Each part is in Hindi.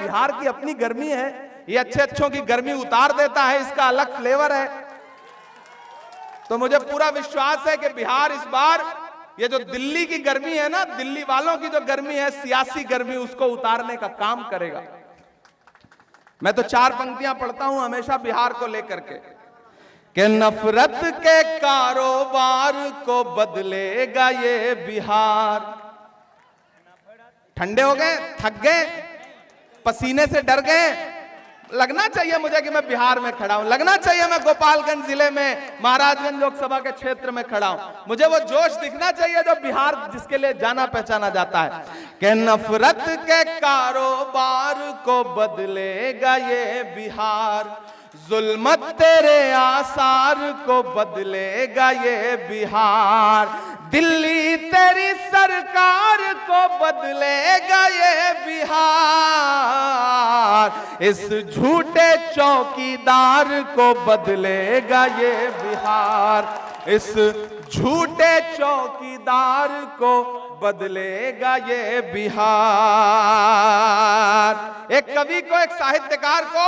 बिहार की अपनी गर्मी है, ये अच्छे अच्छों की गर्मी उतार देता है, इसका अलग फ्लेवर है। तो मुझे पूरा विश्वास है कि बिहार इस बार ये जो दिल्ली की गर्मी है ना, दिल्ली वालों की जो गर्मी है, सियासी गर्मी, उसको उतारने का काम करेगा। मैं तो 4 पंक्तियां पढ़ता हूं हमेशा बिहार को लेकर के, कि नफरत के कारोबार को बदलेगा ये बिहार। ठंडे हो गए, थक गए, पसीने से डर गए, लगना चाहिए मुझे कि मैं बिहार में खड़ा हूं, लगना चाहिए मैं गोपालगंज जिले में महाराजगंज लोकसभा के क्षेत्र में खड़ा हूं, मुझे वो जोश दिखना चाहिए जो बिहार जिसके लिए जाना पहचाना जाता है। कि नफरत के कारोबार को बदलेगा ये बिहार, जुल्मत तेरे आसार को बदलेगा ये बिहार, दिल्ली तेरी सरकार को बदलेगा ये बिहार, इस झूठे चौकीदार को बदलेगा ये बिहार, इस झूठे चौकीदार को बदलेगा ये बिहार। एक कवि को, एक साहित्यकार को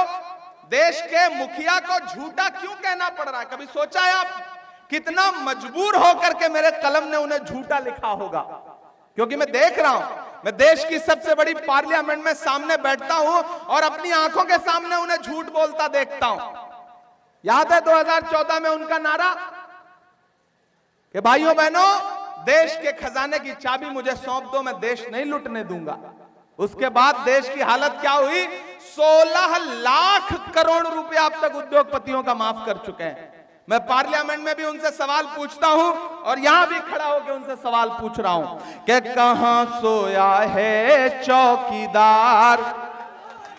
देश के मुखिया को झूठा क्यों कहना पड़ रहा है? कभी सोचा है आप कितना मजबूर होकर के मेरे कलम ने उन्हें झूठा लिखा होगा? क्योंकि मैं देख रहा हूं, मैं देश की सबसे बड़ी पार्लियामेंट में सामने बैठता हूं और अपनी आंखों के सामने उन्हें झूठ बोलता देखता हूं। याद है 2014 में उनका नारा कि भाइयों बहनों, देश के खजाने की चाबी मुझे सौंप दो, मैं देश नहीं लुटने दूंगा। उसके बाद देश की हालत क्या हुई? 16 लाख करोड़ रुपया अब तक उद्योगपतियों का माफ कर चुके हैं। मैं पार्लियामेंट में भी उनसे सवाल पूछता हूं और यहां भी खड़ा होकर उनसे सवाल पूछ रहा हूं कि कहां सोया है चौकीदार,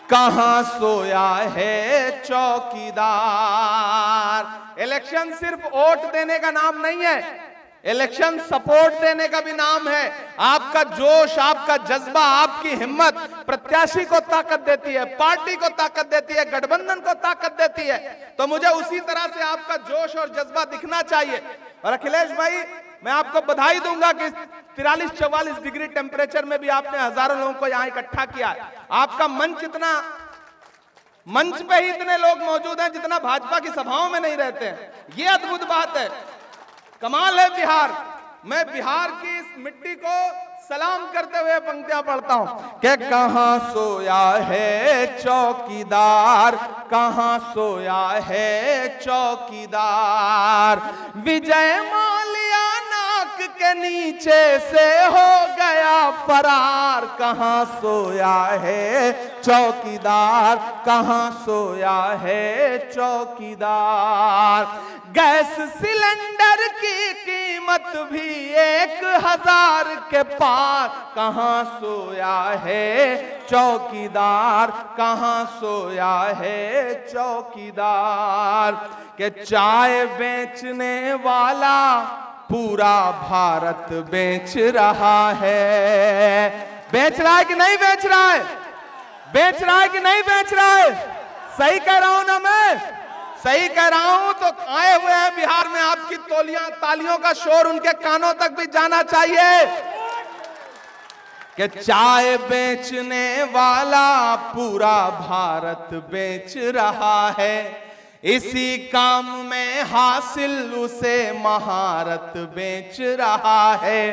कहां सोया है चौकीदार। इलेक्शन सिर्फ वोट देने का नाम नहीं है, इलेक्शन सपोर्ट देने का भी नाम है। आपका जोश, आपका जज्बा, आपकी हिम्मत प्रत्याशी को ताकत देती है, पार्टी को ताकत देती है, गठबंधन को ताकत देती है। तो मुझे उसी तरह से आपका जोश और जज्बा दिखना चाहिए। और अखिलेश भाई, मैं आपको बधाई दूंगा कि 43-44 डिग्री टेम्परेचर में भी आपने हजारों लोगों को यहां इकट्ठा किया। आपका मंच इतना, मंच पे ही इतने लोग मौजूद हैं जितना भाजपा की सभाओं में नहीं रहते हैं। ये अद्भुत बात है, कमाल है बिहार। मैं बिहार की इस मिट्टी को सलाम करते हुए पंक्तियां पढ़ता हूं कि कहां सोया है चौकीदार, कहां सोया है चौकीदार, विजय माल्या नाक के नीचे से हो गया फरार, कहां सोया है चौकीदार, कहां सोया है चौकीदार। गैस सिलेंडर की कीमत भी 1000 के पार, कहां सोया है चौकीदार, कहां सोया है चौकीदार। के चाय बेचने वाला पूरा भारत बेच रहा है। बेच रहा है कि नहीं बेच रहा है? बेच रहा है कि नहीं बेच रहा है? सही कह रहा हूं ना मैं? सही कह रहा हूं। तो आए हुए हैं बिहार में, आपकी तालियों का शोर उनके कानों तक भी जाना चाहिए कि चाय बेचने वाला पूरा भारत बेच रहा है, इसी काम में हासिल उसे महारत बेच रहा है।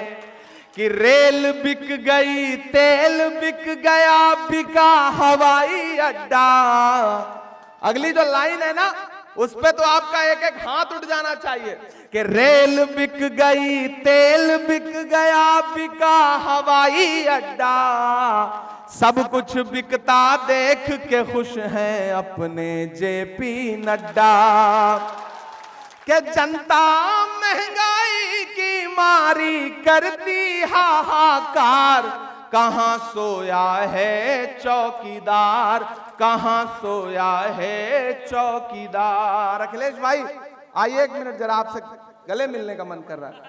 कि रेल बिक गई, तेल बिक गया, बिका हवाई अड्डा। अगली जो लाइन है ना, उस पे तो आपका एक एक हाथ उठ जाना चाहिए कि रेल बिक गई, तेल बिक गया, बिका हवाई अड्डा, सब कुछ बिकता देख के खुश हैं अपने जेपी नड्डा। कि जनता महंगाई की मारी करती हाहाकार, कहां सोया है चौकीदार, कहां सोया है चौकीदार। अखिलेश भाई आइए 1 मिनट, जरा आपसे गले मिलने का मन कर रहा है।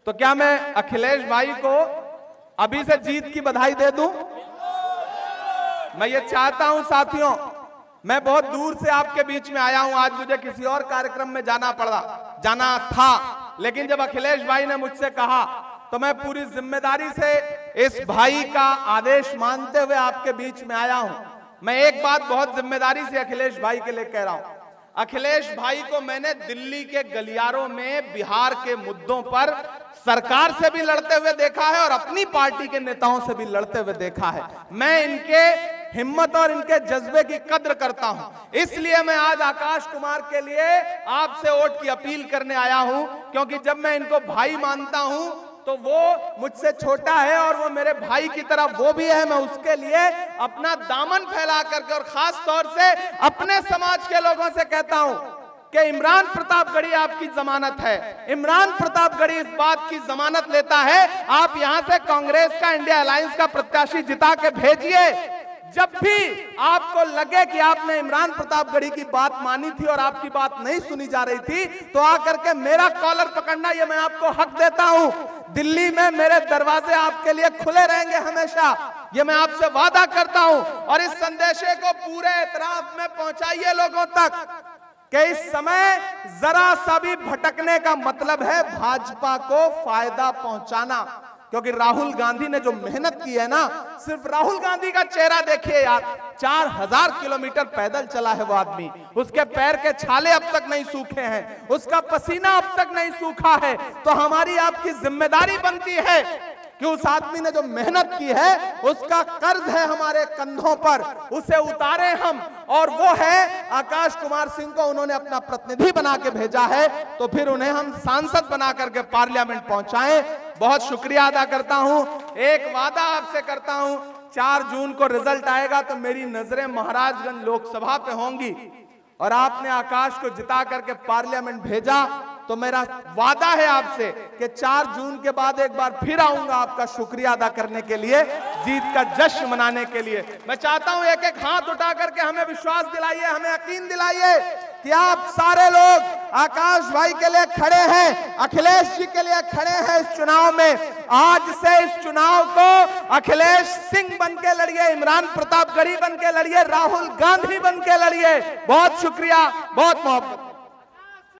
तो क्या मैं अखिलेश भाई को अभी से जीत की बधाई दे दूं? मैं ये चाहता हूं साथियों, मैं बहुत दूर से आपके बीच में आया हूं, आज मुझे किसी और कार्यक्रम में जाना था, लेकिन जब अखिलेश भाई ने मुझसे कहा तो मैं पूरी जिम्मेदारी से इस भाई का आदेश मानते हुए आपके बीच में आया हूं। मैं एक बात बहुत जिम्मेदारी से अखिलेश भाई के लिए कह रहा हूं। अखिलेश भाई को मैंने दिल्ली के गलियारों में बिहार के मुद्दों पर सरकार से भी लड़ते हुए देखा है और अपनी पार्टी के नेताओं से भी लड़ते हुए देखा है। मैं इनके हिम्मत और इनके जज्बे की कद्र करता हूं। इसलिए मैं आज आकाश कुमार के लिए आपसे वोट की अपील करने आया हूं, क्योंकि जब मैं इनको भाई मानता हूं तो वो मुझसे छोटा है और वो मेरे भाई की तरह वो भी है। मैं उसके लिए अपना दामन फैला करके और खास तौर से अपने समाज के लोगों से कहता हूं कि इमरान प्रतापगढ़ी आपकी जमानत है। इमरान प्रतापगढ़ी इस बात की जमानत लेता है, आप यहां से कांग्रेस का, इंडिया अलायंस का प्रत्याशी जिता के भेजिए। जब भी आपको लगे कि आपने इमरान प्रतापगढ़ी की बात मानी थी और आपकी बात नहीं सुनी जा रही थी, तो आकर के मेरा कॉलर पकड़ना, ये मैं आपको हक देता हूं। दिल्ली में मेरे दरवाजे आपके लिए खुले रहेंगे हमेशा, ये मैं आपसे वादा करता हूं। और इस संदेशे को पूरे एतराफ में पहुंचाइए लोगों तक कि इस समय जरा सा भी भटकने का मतलब है भाजपा को फायदा पहुंचाना। क्योंकि राहुल गांधी ने जो मेहनत की है ना, सिर्फ राहुल गांधी का चेहरा देखिए यार, 4000 किलोमीटर पैदल चला है वो आदमी, उसके पैर के छाले अब तक नहीं सूखे हैं, उसका पसीना अब तक नहीं सूखा है। तो हमारी आपकी जिम्मेदारी बनती है कि उस आदमी ने जो मेहनत की है उसका कर्ज है हमारे कंधों पर, उसे उतारे हम। और वो है आकाश कुमार सिंह को उन्होंने अपना प्रतिनिधि बना के भेजा है, तो फिर उन्हें हम सांसद बना करके पार्लियामेंट पहुंचाएं। बहुत शुक्रिया अदा करता हूं। एक वादा आपसे करता हूं, 4 जून को रिजल्ट आएगा तो मेरी नजरें महाराजगंज लोकसभा पे होंगी और आपने आकाश को जिता करके पार्लियामेंट भेजा, तो मेरा वादा है आपसे कि 4 जून के बाद एक बार फिर आऊंगा आपका शुक्रिया अदा करने के लिए, जीत का जश्न मनाने के लिए। मैं चाहता हूं एक एक हाथ उठा करके हमें विश्वास दिलाइए, हमें यकीन दिलाइए कि आप सारे लोग आकाश भाई के लिए खड़े हैं, अखिलेश जी के लिए खड़े हैं इस चुनाव में। आज से इस चुनाव को अखिलेश सिंह बन के लड़िए, इमरान प्रतापगढ़ी बन के लड़िए, राहुल गांधी बन के लड़िए। बहुत शुक्रिया, बहुत मोहब्बत।